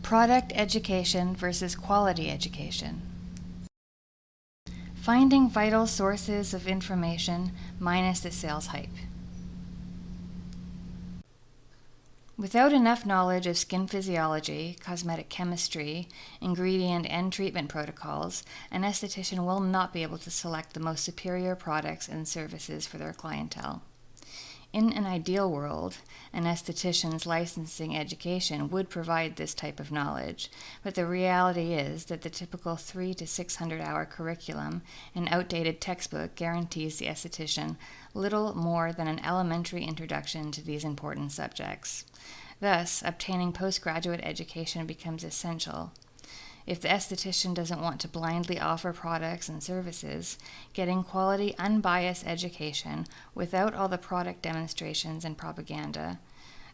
Product education versus quality education. Finding vital sources of information minus the sales hype. Without enough knowledge of skin physiology, cosmetic chemistry, ingredient and treatment protocols, an esthetician will not be able to select the most superior products and services for their clientele. In an ideal world, an esthetician's licensing education would provide this type of knowledge, but the reality is that the typical 300 to 600 hour curriculum and outdated textbook guarantees the esthetician little more than an elementary introduction to these important subjects. Thus, obtaining postgraduate education becomes essential. If the esthetician doesn't want to blindly offer products and services, getting quality, unbiased education without all the product demonstrations and propaganda,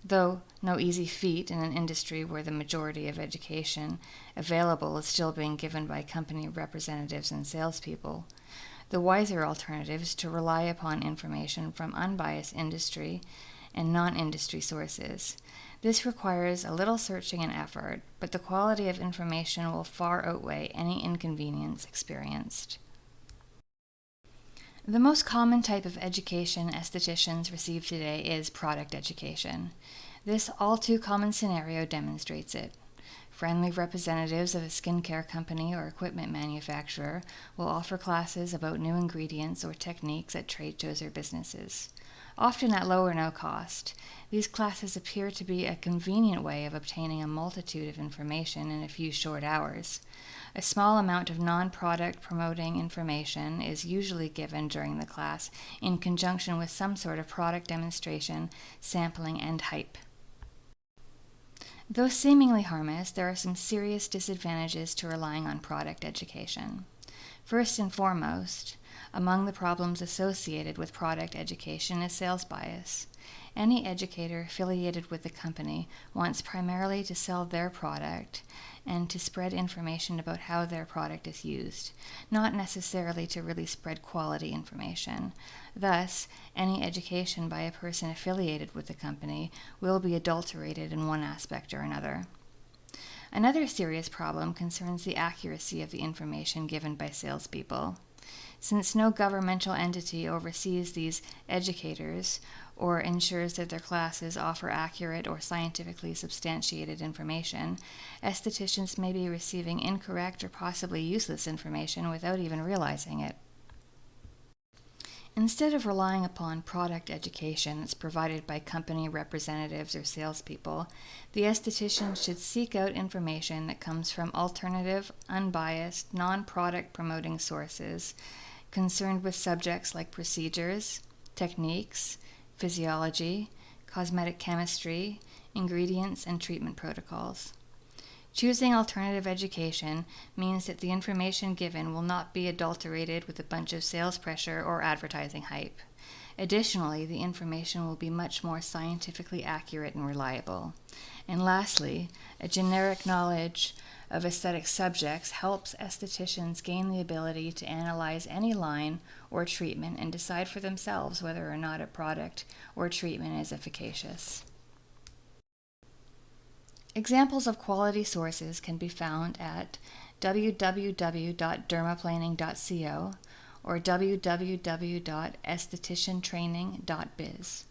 though no easy feat in an industry where the majority of education available is still being given by company representatives and salespeople, the wiser alternative is to rely upon information from unbiased industry and non-industry sources. This requires a little searching and effort, but the quality of information will far outweigh any inconvenience experienced. The most common type of education estheticians receive today is product education. This all too common scenario demonstrates it. Friendly representatives of a skincare company or equipment manufacturer will offer classes about new ingredients or techniques at trade shows or businesses. Often at low or no cost, these classes appear to be a convenient way of obtaining a multitude of information in a few short hours. A small amount of non-product promoting information is usually given during the class in conjunction with some sort of product demonstration, sampling, and hype. Though seemingly harmless, there are some serious disadvantages to relying on product education. First and foremost, among the problems associated with product education is sales bias. Any educator affiliated with the company wants primarily to sell their product and to spread information about how their product is used, not necessarily to really spread quality information. Thus, any education by a person affiliated with the company will be adulterated in one aspect or another. Another serious problem concerns the accuracy of the information given by salespeople. Since no governmental entity oversees these educators or ensures that their classes offer accurate or scientifically substantiated information, estheticians may be receiving incorrect or possibly useless information without even realizing it. Instead of relying upon product education that's provided by company representatives or salespeople, the esthetician should seek out information that comes from alternative, unbiased, non-product promoting sources concerned with subjects like procedures, techniques, physiology, cosmetic chemistry, ingredients, and treatment protocols. Choosing alternative education means that the information given will not be adulterated with a bunch of sales pressure or advertising hype. Additionally, the information will be much more scientifically accurate and reliable. And lastly, a generic knowledge of aesthetic subjects helps estheticians gain the ability to analyze any line or treatment and decide for themselves whether or not a product or treatment is efficacious. Examples of quality sources can be found at www.dermaplaning.co or www.estheticiantraining.biz.